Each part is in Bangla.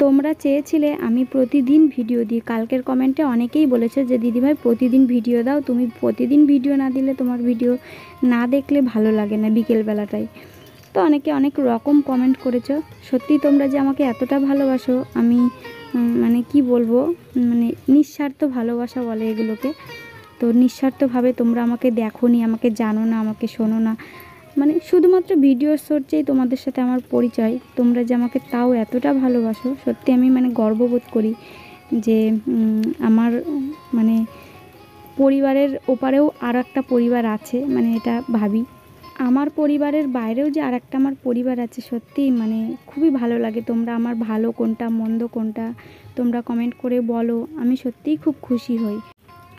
তোমরা চেয়েছিলে আমি প্রতিদিন ভিডিও দিই। কালকের কমেন্টে অনেকেই বলেছে যে দিদিভাই প্রতিদিন ভিডিও দাও, তুমি প্রতিদিন ভিডিও না দিলে তোমার ভিডিও না দেখলে ভালো লাগে না বিকেলবেলাটায়। তো অনেকে অনেক রকম কমেন্ট করেছো। সত্যি তোমরা যে আমাকে এতটা ভালোবাসো, আমি মানে কি বলবো, মানে নিঃস্বার্থ ভালোবাসা বলে এগুলোকে। তো নিঃস্বার্থভাবে তোমরা আমাকে দেখো নি, আমাকে জানো না, আমাকে শোনো না, মানে শুধুমাত্র ভিডিওর সোর্সেই তোমাদের সাথে আমার পরিচয়। তোমরা যে আমাকে তাও এতটা ভালোবাসো, সত্যি আমি মানে গর্ববোধ করি যে আমার মানে পরিবারের ওপারেও আর একটা পরিবার আছে, মানে এটা ভাবি আমার পরিবারের বাইরেও যে আর একটা আমার পরিবার আছে। সত্যিই মানে খুবই ভালো লাগে। তোমরা আমার ভালো কোনটা মন্দ কোনটা তোমরা কমেন্ট করে বলো, আমি সত্যিই খুব খুশি হই।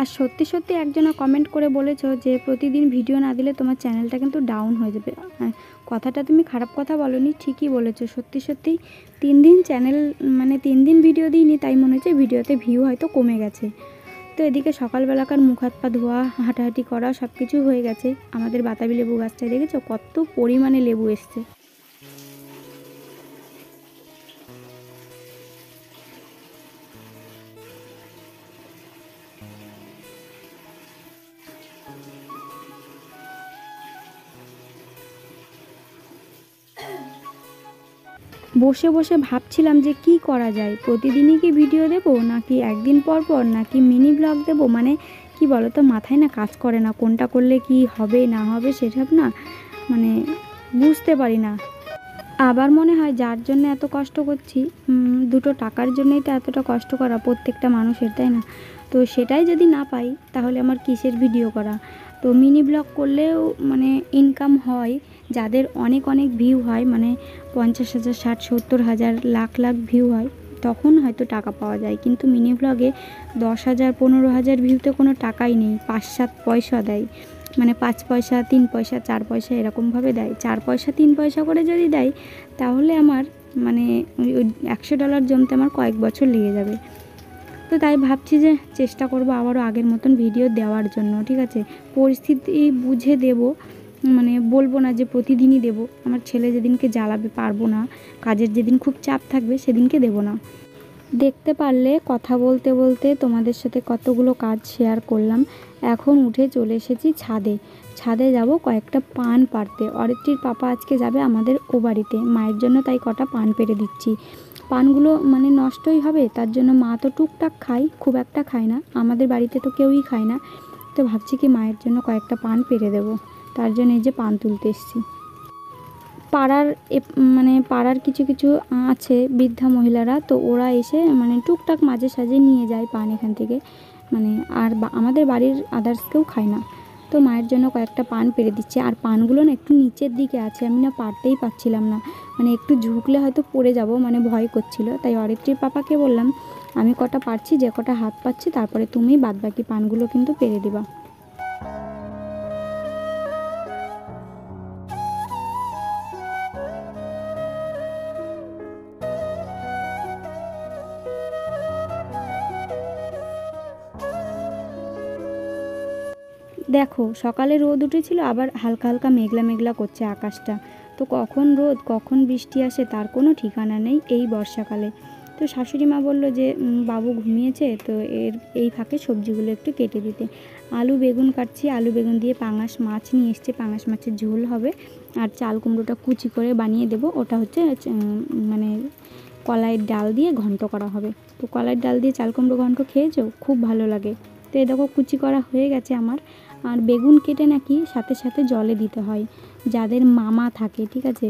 আর সত্যি সত্যি একজনা কমেন্ট করে বলেছো যে প্রতিদিন ভিডিও না দিলে তোমার চ্যানেলটা কিন্তু ডাউন হয়ে যাবে। কথাটা তুমি খারাপ কথা বলোনি, ঠিকই বলেছো। সত্যি সত্যি 3 দিন চ্যানেল মানে 3 দিন ভিডিও দিইনি, তাই মনে হচ্ছে ভিডিওতে ভিউ হয়তো কমে গেছে। তো এদিকে সকালবেলাকার মুখ হাত পা ধোয়া, হাঁটাহাঁটি করা সব কিছু হয়ে গেছে। আমাদের বাতাবি লেবু গাছটায় দেখেছো কত পরিমাণে লেবু এসছে। বসে বসে ভাবছিলাম যে কি করা যায়, প্রতিদিনই কি ভিডিও দেবো নাকি একদিন পর পর, নাকি মিনি ব্লগ দেবো, মানে কি বলো তো, মাথায় না কাজ করে না কোনটা করলে কি হবে না হবে সেসব না মানে বুঝতে পারি না। আবার মনে হয় যার জন্য এত কষ্ট করছি, দুটো টাকার জন্যই তো এতটা কষ্ট করা প্রত্যেকটা মানুষের, তাই না? তো সেটাই যদি না পাই তাহলে আমার কিসের ভিডিও করা। তো মিনি ব্লগ করলেও মানে ইনকাম হয়, যাদের অনেক অনেক ভিউ হয়, মানে 50,000 60,000 70,000 লাখ লাখ ভিউ হয়, তখন হয়তো টাকা পাওয়া যায়। কিন্তু মিনি ব্লগে 10,000 15,000 ভিউতে কোনো টাকাই নেই, 5-7 পয়সা দেয়, মানে 5 পয়সা 3 পয়সা 4 পয়সা এরকমভাবে দেয়। 4 পয়সা 3 পয়সা করে যদি দেয় তাহলে আমার মানে ওই $100 জমতে আমার কয়েক বছর লেগে যাবে। তো তাই ভাবছি যে চেষ্টা করব আবারও আগের মতন ভিডিও দেওয়ার জন্য, ঠিক আছে? পরিস্থিতি বুঝে দেব, মানে বলবো না যে প্রতিদিনই দেব। আমার ছেলে যেদিনকে জ্বালাবে পারবো না, কাজের যেদিন খুব চাপ থাকবে সেদিনকে দেব না। দেখতে পারলে কথা বলতে বলতে তোমাদের সাথে কতগুলো কাজ শেয়ার করলাম। এখন উঠে চলে এসেছি ছাদে। ছাদে যাব কয়েকটা পান পাড়তে। অরিত্রীর পাপা আজকে যাবে আমাদের ও বাড়িতে, মায়ের জন্য তাই কটা পান পেড়ে দিচ্ছি। পানগুলো মানে নষ্টই হবে, তার জন্য মা তো টুকটাক খায়, খুব একটা খায় না, আমাদের বাড়িতে তো কেউই খায় না। তো ভাবছি কি মায়ের জন্য কয়েকটা পান পেড়ে দেবো, তার জন্য এই যে পান তুলতে এসেছি। পাড়ার মানে পাড়ার কিছু কিছু আছে বৃদ্ধা মহিলারা, তো ওরা এসে মানে টুকটাক মাঝে সাঝে নিয়ে যায় পান এখান থেকে, মানে আর আমাদের বাড়ির আদার্স কেউ খায় না। তো মায়ের জন্য কয়েকটা পান পেড়ে দিচ্ছে। আর পানগুলো না একটু নিচের দিকে আছে, আমি না পারতেই পারছিলাম না, মানে একটু ঝুঁকলে হয়তো পড়ে যাব, মানে ভয় করছিল। তাই অরিত্রীর পাপাকে বললাম আমি কটা পারছি, যে কটা হাত পাচ্ছি, তারপরে তুমি বাদবাকি পানগুলো কিন্তু পেড়ে দিবা। দেখো সকালে রোদ উঠেছিল, আবার হালকা হালকা মেঘলা মেঘলা করছে আকাশটা। তো কখন রোদ কখন বৃষ্টি আসে তার কোনো ঠিকানা নেই এই বর্ষাকালে। তো শাশুড়ি মা বললো যে বাবু ঘুমিয়েছে, তো এই ফাঁকে সবজিগুলো একটু কেটে দিতে। আলু বেগুন কাটছি, আলু বেগুন দিয়ে পাঙাশ মাছ নিয়ে এসছে, পাঙাশ মাছের ঝোল হবে। আর চাল কুমড়োটা কুচি করে বানিয়ে দেবো, ওটা হচ্ছে মানে কলাইয়ের ডাল দিয়ে ঘন্ট করা হবে। তো কলাইয়ের ডাল দিয়ে চাল কুমড়ো ঘন্ট খেয়েছো, খুব ভালো লাগে। তো এই দেখো কুচি করা হয়ে গেছে আমার। আর বেগুন কেটে নাকি সাথে সাথে জলে দিতে হয়, যাদের মামা থাকে, ঠিক আছে,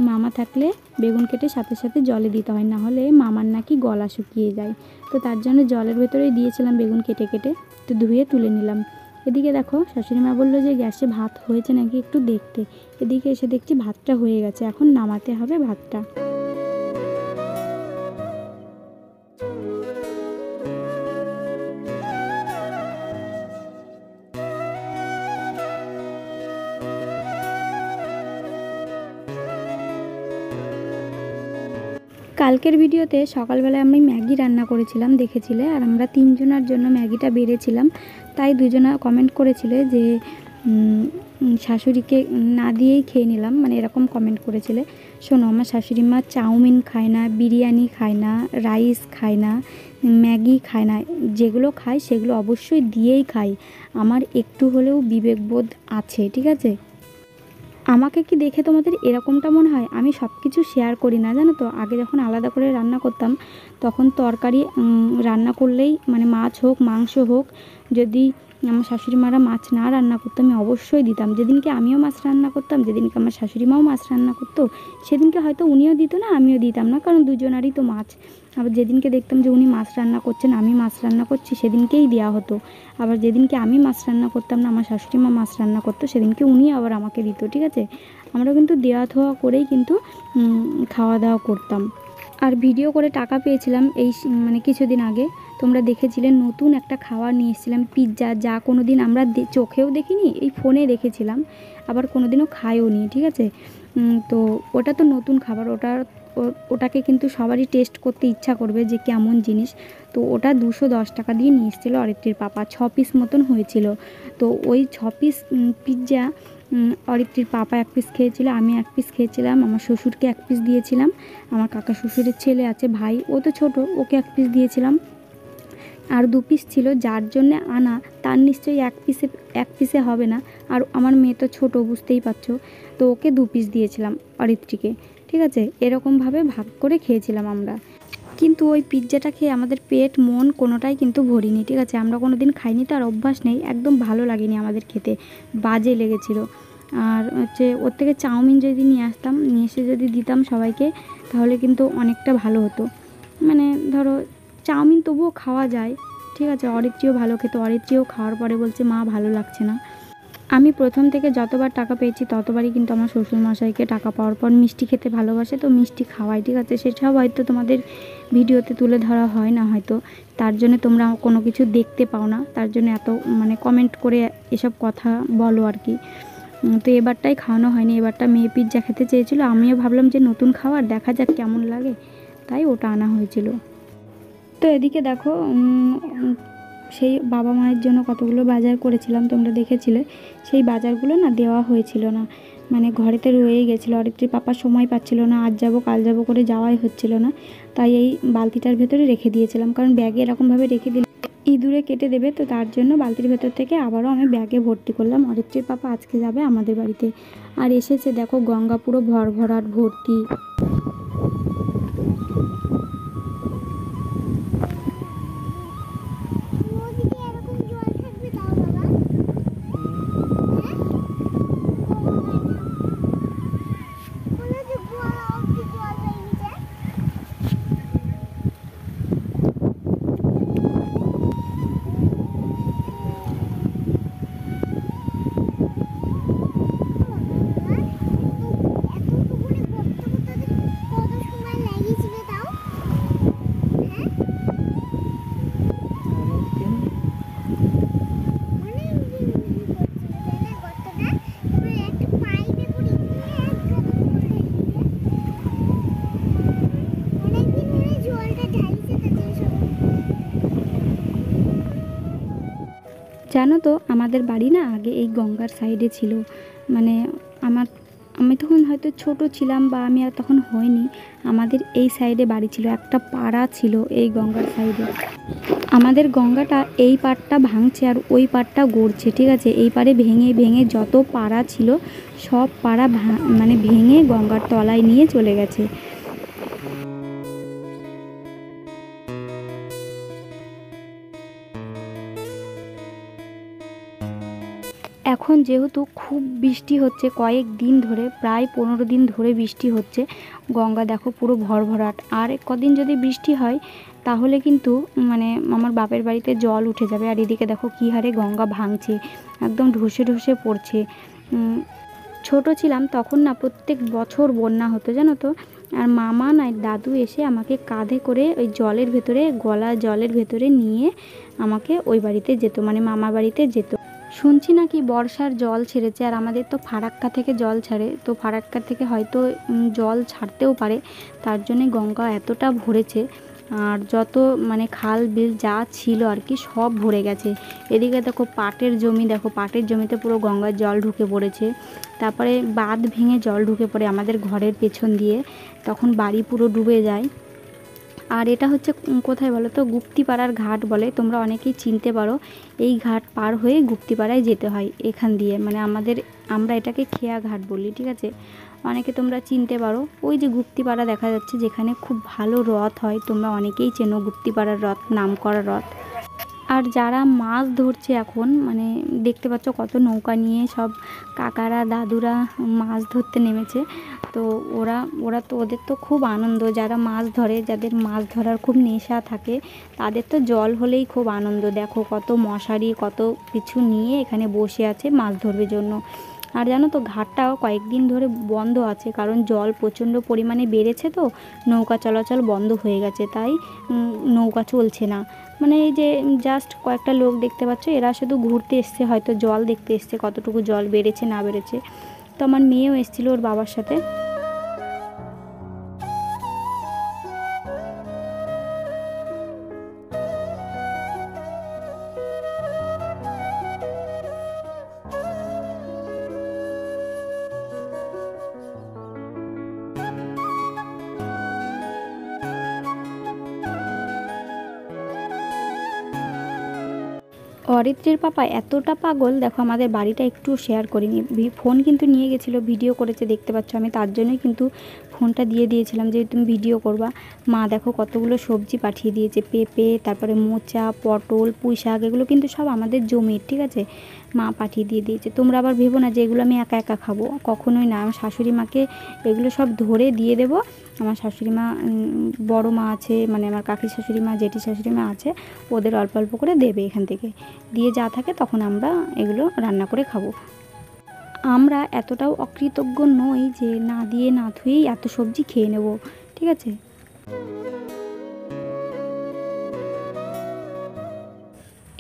মামা থাকলে বেগুন কেটে সাথে সাথে জলে দিতে হয়, না হলে মামার নাকি গলা শুকিয়ে যায়। তো তার জন্য জলের ভেতরেই দিয়েছিলাম বেগুন কেটে কেটে, তো ধুয়ে তুলে নিলাম। এদিকে দেখো শাশুড়ি মা বললো যে গ্যাসে ভাত হয়েছে নাকি একটু দেখতে। এদিকে এসে দেখছি ভাতটা হয়ে গেছে, এখন নামাতে হবে ভাতটা। কালকের ভিডিওতে সকালবেলায় আমি ম্যাগি রান্না করেছিলাম, দেখেছিলে। আর আমরা 3 জনের জন্য ম্যাগিটা বেড়েছিলাম, তাই 2জনা কমেন্ট করেছিলে যে শাশুড়িকে না দিয়েই খেয়ে নিলাম, মানে এরকম কমেন্ট করেছিলে। শোনো, আমার শাশুড়ি মা চাউমিন খায় না, বিরিয়ানি খায় না, রাইস খায় না, ম্যাগি খায় না। যেগুলো খায় সেগুলো অবশ্যই দিয়েই খায়। আমার একটু হলেও বিবেকবোধ আছে, ঠিক আছে? আমাকে কি দেখে তোমাদের এরকমটা মনে হয়? আমি সব কিছু শেয়ার করি না, জানো তো। আগে যখন আলাদা করে রান্না করতাম, তখন তরকারি রান্না করলেই, মানে মাছ হোক মাংস হোক, যদি আমার শাশুড়ি মারা মাছ না রান্না করতো আমি অবশ্যই দিতাম। যেদিনকে আমিও মাছ রান্না করতাম, যেদিনকে আমার শাশুড়ি মাও মাছ রান্না করতো, সেদিনকে হয়তো উনিও দিত না, আমিও দিতাম না, কারণ দুজনারই তো মাছ। আবার যেদিনকে দেখতাম যে উনি মাছ রান্না করছেন, আমি মাছ রান্না করছি, সেদিনকেই দেওয়া হতো। আবার যেদিনকে আমি মাছ রান্না করতাম না, আমার শাশুড়ি মা মাছ রান্না করতো, সেদিনকে উনি আবার আমাকে দিত, ঠিক আছে? আমরা কিন্তু দেওয়া থোয়া করেই কিন্তু খাওয়া দাওয়া করতাম। আর ভিডিও করে টাকা পেয়েছিলাম এই মানে কিছুদিন আগে। তোমরা দেখেছিলে নতুন একটা খাবার নিয়ে এসেছিলাম, পিৎজা, যা কোনো দিন আমরা চোখেও দেখিনি, এই ফোনে দেখেছিলাম, আবার কোনো দিনও খাইও নি, ঠিক আছে? তো ওটা তো নতুন খাবার, ওটাকে কিন্তু সবারই টেস্ট করতে ইচ্ছা করবে যে কেমন জিনিস। তো ওটা 210 টাকা দিয়ে নিয়ে এসেছিলো অরিত্রীর পাপা, 6 পিস মতন হয়েছিল। তো ওই 6 পিস পিৎজা অরিত্রীর পাপা 1 পিস খেয়েছিল, আমি 1 পিস খেয়েছিলাম, আমার শ্বশুরকে 1 পিস দিয়েছিলাম, আমার কাকা শ্বশুরের ছেলে আছে ভাই, ও তো ছোটো, ওকে 1 পিস দিয়েছিলাম। আর 2 পিস ছিল, যার জন্যে আনা তার নিশ্চয়ই 1 পিসে হবে না। আর আমার মেয়ে তো ছোটো, বুঝতেই পারছো, তো ওকে 2 পিস দিয়েছিলাম অরিত্রীকে, ঠিক আছে? এরকমভাবে ভাগ করে খেয়েছিলাম আমরা। কিন্তু ওই পিৎজাটা খেয়ে আমাদের পেট মন কোনোটাই কিন্তু ভরিনি, ঠিক আছে? আমরা কোনো দিন খাইনি, তার অভ্যাস নেই, একদম ভালো লাগেনি আমাদের খেতে, বাজে লেগেছিলো। আর হচ্ছে ওর থেকে চাউমিন যদি নিয়ে আসতাম, নিয়ে এসে যদি দিতাম সবাইকে, তাহলে কিন্তু অনেকটা ভালো হতো। মানে ধরো চাউমিন তবুও খাওয়া যায়, ঠিক আছে? অরিত্রীও ভালো খেত, অরিত্রীও খাওয়ার পরে বলছে মা ভালো লাগছে না। আমি প্রথম থেকে যতবার টাকা পেয়েছি ততবারই কিন্তু আমার শ্বশুরমশাইকে টাকা পাওয়ার পর মিষ্টি খেতে ভালোবাসে, তো মিষ্টি খাওয়াই, ঠিক আছে? সেটাও হয়তো তোমাদের ভিডিওতে তুলে ধরা হয় না হয়তো, তার জন্য তোমরা কোনো কিছু দেখতে পাও না, তার জন্য এত মানে কমেন্ট করে এসব কথা বলো আর কি। তো এবারটাই খাওয়ানো হয়নি, এবারটা মেয়ে পিৎজা খেতে চেয়েছিলো, আমিও ভাবলাম যে নতুন খাবার, দেখা যাক কেমন লাগে, তাই ওটা আনা হয়েছিল। তো এদিকে দেখো, সেই বাবা মায়ের জন্য কতগুলো বাজার করেছিলাম, তোমরা দেখেছিলে। সেই বাজারগুলো না দেওয়া হয়েছিল না, মানে ঘরেতে রয়েই গেছিলো। অরিত্রীর পাপা সময় পাচ্ছিল না, আজ যাবো কাল যাবো করে যাওয়াই হচ্ছিল না, তাই এই বালতিটার ভেতরে রেখে দিয়েছিলাম, কারণ ব্যাগে এরকমভাবে রেখে দিলে ইঁদুরে কেটে দেবে, তো তার জন্য বালতির ভেতর থেকে আবারও আমি ব্যাগে ভর্তি করলাম। অরিত্রীর পাপা আজকে যাবে আমাদের বাড়িতে, আর এসেছে দেখো গঙ্গা পুরো ভরভরাট ভর্তি। জানো তো আমাদের বাড়ি না আগে এই গঙ্গার সাইডে ছিল, মানে আমি তখন হয়তো ছোট ছিলাম বা আমি আর তখন হয়নি, আমাদের এই সাইডে বাড়ি ছিল, একটা পাড়া ছিল এই গঙ্গার সাইডে। আমাদের গঙ্গাটা এই পাড়টা ভাঙছে আর ওই পাড়টা গড়ছে, ঠিক আছে? এই পাড়ে ভেঙে ভেঙে যত পাড়া ছিল সব পাড়া মানে ভেঙে গঙ্গার তলায় নিয়ে চলে গেছে। এখন যেহেতু খুব বৃষ্টি হচ্ছে, কয়েক দিন ধরে, প্রায় 15 দিন ধরে বৃষ্টি হচ্ছে, গঙ্গা দেখো পুরো ভরভরাট। আর কদিন যদি বৃষ্টি হয় তাহলে কিন্তু মানে আমার বাপের বাড়িতে জল উঠে যাবে। আর এদিকে দেখো কী হারে গঙ্গা ভাঙছে, একদম ঢসে ঢসে পড়ছে। ছোট ছিলাম তখন না প্রত্যেক বছর বন্যা হতো, জানো তো। আর মামা না দাদু এসে আমাকে কাঁধে করে ওই জলের ভেতরে, গলা জলের ভেতরে নিয়ে আমাকে ওই বাড়িতে যেত, মানে মামা বাড়িতে যেত। শুনছি নাকি বর্ষার জল ছেড়েছে, আর আমাদের তো ফারাক্কা থেকে জল ছাড়ে, তো ফারাক্কা থেকে হয়তো জল ছাড়তেও পারে, তার জন্যে গঙ্গা এতটা ভরেছে। আর যত মানে খাল বিল যা ছিল আর কি সব ভরে গেছে। এদিকে দেখো পাটের জমি, দেখো পাটের জমিতে পুরো গঙ্গার জল ঢুকে পড়েছে। তারপরে বাঁধ ভেঙে জল ঢুকে পড়ে আমাদের ঘরের পেছন দিয়ে, তখন বাড়ি পুরো ডুবে যায়। আর এটা হচ্ছে কোথায় বলো তো, গুপ্তিপাড়ার ঘাট বলে, তোমরা অনেকেই চিনতে পারো। এই ঘাট পার হয়ে গুপ্তিপাড়ায় যেতে হয় এখান দিয়ে, মানে আমরা এটাকে খেয়া ঘাট বলি, ঠিক আছে। অনেকে তোমরা চিনতে পারো। ওই যে গুপ্তিপাড়া দেখা যাচ্ছে, যেখানে খুব ভালো রথ হয়, তোমরা অনেকেই চেনো গুপ্তিপাড়ার রথ, নামকরা রথ। আর যারা মাছ ধরছে এখন, মানে দেখতে পাচ্ছ কত নৌকা নিয়ে সব কাকারা দাদুরা মাছ ধরতে নেমেছে। তো ওরা তো, ওদের তো খুব আনন্দ। যারা মাছ ধরে, যাদের মাছ ধরার খুব নেশা থাকে, তাদের তো জল হলেই খুব আনন্দ। দেখো কত মশারি কত কিছু নিয়ে এখানে বসে আছে মাছ ধরবে জন্য। আর জানো তো ঘাটটাও কয়েকদিন ধরে বন্ধ আছে, কারণ জল প্রচণ্ড পরিমাণে বেড়েছে, তো নৌকা চলাচল বন্ধ হয়ে গেছে, তাই নৌকা চলছে না। মানে এই যে জাস্ট কয়েকটা লোক দেখতে পাচ্ছ, এরা শুধু ঘুরতে এসছে, হয়তো জল দেখতে এসছে, কতটুকু জল বেড়েছে না বেড়েছে। তো আমার মেয়েও এসেছিলো ওর বাবার সাথে। অরিত্রীর পাপা এতটা পাগল, দেখো আমাদের বাড়িটা একটু শেয়ার করিনি। ফোন কিন্তু নিয়ে গেছিলো, ভিডিও করেছে, দেখতে পাচ্ছ। আমি তার জন্যই কিন্তু ফোনটা দিয়ে দিয়েছিলাম যে তুমি ভিডিও করবা। মা দেখো কতগুলো সবজি পাঠিয়ে দিয়েছে, পেঁপে, তারপরে মোচা, পটল, পুঁই শাক, এগুলো কিন্তু সব আমাদের জমির, ঠিক আছে। মা পাঠিয়ে দিয়েছে। তোমরা আবার ভেবো না যে এগুলো আমি একা একা খাবো, কখনোই না। আমার শাশুড়ি মাকে এগুলো সব ধরে দিয়ে দেবো। আমার শাশুড়ি মা, বড় মা আছে, মানে আমার কাকির শাশুড়ি মা, জেঠি শাশুড়ি মা আছে, ওদের অল্প অল্প করে দেবে এখান থেকে, দিয়ে যা থাকে তখন আমরা এগুলো রান্না করে খাবো। আমরা এতটাও অকৃতজ্ঞ নই যে না দিয়ে না ধুয়েই এত সবজি খেয়ে নেব, ঠিক আছে।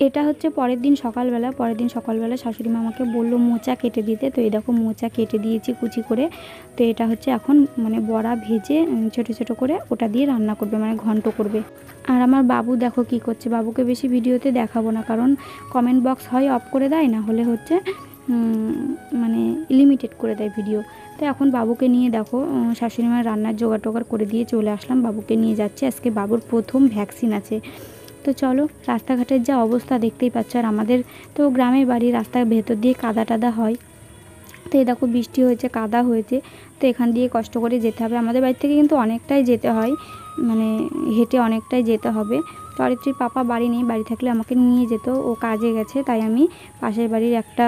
এটা হচ্ছে পরের দিন সকালবেলা শাশুড়ি মা আমাকে বললো মোচা কেটে দিতে। তো এই দেখো মোচা কেটে দিয়েছি কুচি করে। তো এটা হচ্ছে এখন মানে বড়া ভেজে ছোটো ছোটো করে ওটা দিয়ে রান্না করবে, মানে ঘন্ট করবে। আর আমার বাবু দেখো কি করছে। বাবুকে বেশি ভিডিওতে দেখাবো না, কারণ কমেন্ট বক্স হয় অফ করে দেয়, না হলে হচ্ছে মানে লিমিটেড করে দেয় ভিডিও। তো এখন বাবুকে নিয়ে দেখো শাশুড়ি মা রান্নার জোগাড় টোগাড় করে দিয়ে চলে আসলাম। বাবুকে নিয়ে যাচ্ছি, আজকে বাবুর প্রথম ভ্যাকসিন আছে। তো চলো, রাস্তাঘাটের যা অবস্থা দেখতেই পাচ্ছ। আর আমাদের তো গ্রামের বাড়ি, রাস্তার ভেতর দিয়ে কাদা টাদা হয়। তো এই দেখো বৃষ্টি হয়েছে, কাদা হয়েছে, তো এখান দিয়ে কষ্ট করে যেতে হবে। আমাদের বাড়ি থেকে কিন্তু অনেকটাই যেতে হয়, মানে হেঁটে অনেকটাই যেতে হবে। তো অরিত্রীর পাপা বাড়ি নেই, বাড়ি থাকলে আমাকে নিয়ে যেত, ও কাজে গেছে, তাই আমি পাশের বাড়ির একটা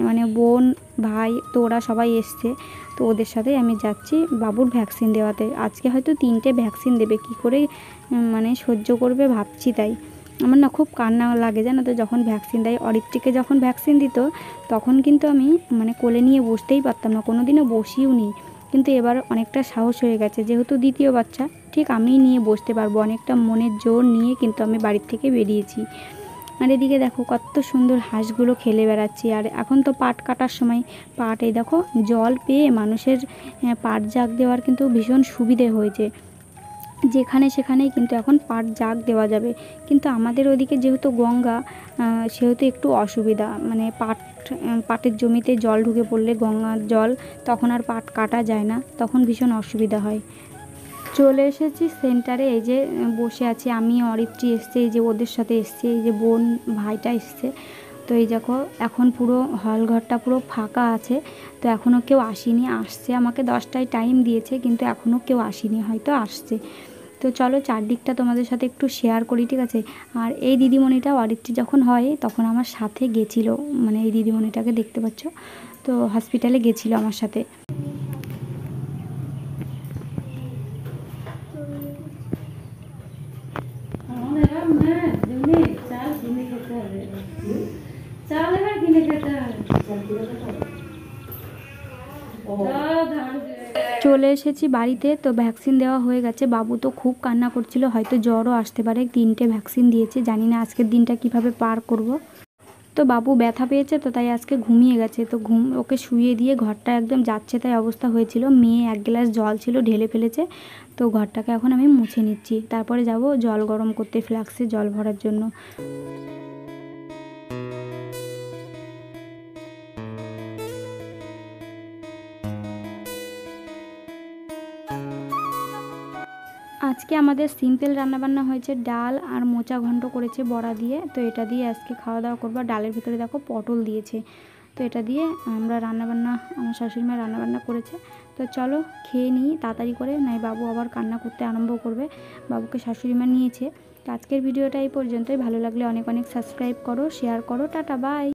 মানে বোন ভাই, তো ওরা সবাই এসছে, তো ওদের সাথেই আমি যাচ্ছি বাবুর ভ্যাকসিন দেওয়াতে। আজকে হয়তো 3টে ভ্যাকসিন দেবে, কি করে মানে সহ্য করবে ভাবছি। তাই আমার না খুব কান্না লাগে, জানো তো, যখন ভ্যাকসিন দেয়। অরিত্রীকে যখন ভ্যাকসিন দিত তখন কিন্তু আমি মানে কোলে নিয়ে বসতেই পারতাম না, কোনো দিনও বসিও নি। কিন্তু এবার অনেকটা সাহস হয়ে গেছে, যেহেতু দ্বিতীয় বাচ্চা, ঠিক আমিই নিয়ে বসতে পারবো। অনেকটা মনের জোর নিয়ে কিন্তু আমি বাড়ির থেকে বেরিয়েছি। আর এদিকে দেখো কত সুন্দর হাঁসগুলো খেলে বেড়াচ্ছি। আর এখন তো পাট কাটার সময়, পাট এই দেখো জল পেয়ে মানুষের পাট জাগ দেওয়ার কিন্তু ভীষণ সুবিধে হয়েছে। যেখানে সেখানেই কিন্তু এখন পাট জাগ দেওয়া যাবে। কিন্তু আমাদের ওদিকে যেহেতু গঙ্গা, সেহেতু একটু অসুবিধা, মানে পাটের জমিতে জল ঢুকে পড়লে, গঙ্গার জল, তখন আর পাট কাটা যায় না, তখন ভীষণ অসুবিধা হয়। চলে এসেছি সেন্টারে, এই যে বসে আছি আমি, অরিত্রী এসছে, এই যে ওদের সাথে এসছে, এই যে বোন ভাইটা এসছে। তো এই দেখো এখন পুরো হল ঘরটা পুরো ফাঁকা আছে। তো এখনও কেউ আসেনি, আসছে, আমাকে 10টায় টাইম দিয়েছে, কিন্তু এখনও কেউ আসেনি, হয়তো আসছে। তো চলো চারদিকটা তোমাদের সাথে একটু শেয়ার করি, ঠিক আছে। আর এই দিদিমণিটা অরিত্রী যখন হয় তখন আমার সাথে গেছিলো, মানে এই দিদিমণিটাকে দেখতে পাচ্ছ, তো হসপিটালে গেছিলো আমার সাথে। চলে এসেছি বাড়িতে। তো ভ্যাকসিন দেওয়া হয়ে গেছে, বাবু তো খুব কান্না করছিল, হয়তো জ্বরও আসতে পারে। 3টে ভ্যাকসিন দিয়েছে, জানি না আজকের দিনটা কিভাবে পার করব। তো বাবু ব্যথা পেয়েছে, তো তাই আজকে ঘুমিয়ে গেছে। তো ওকে শুইয়ে দিয়ে ঘরটা একদম যাচ্ছে তাই অবস্থা হয়েছিল। মেয়ে 1 গ্লাস জল ছিল ঢেলে ফেলেছে, তো ঘরটাকে এখন আমি মুছে নিচ্ছি। তারপরে যাব জল গরম করতে, ফ্লাক্সে জল ভরার জন্য। আজকে আমাদের সিম্পল রান্নাবান্না হয়েছে, ডাল আর মোচা ঘন্ট করেছে বড়া দিয়ে। তো এটা দিয়ে আজকে খাওয়া দাওয়া করবো। ডালের ভিতরে দেখো পটল দিয়েছে, তো এটা দিয়ে আমরা রান্নাবান্না, আমার শাশুড়ি মা রান্নাবান্না করেছে। তো চলো খেয়ে নিই তাড়াতাড়ি করে, নাই বাবু আবার কান্না করতে আরম্ভ করবে। বাবুকে শাশুড়ি মা নিয়েছে। তো আজকের ভিডিওটা এই পর্যন্তই। ভালো লাগলে অনেক অনেক সাবস্ক্রাইব করো, শেয়ার করো। Tata, by.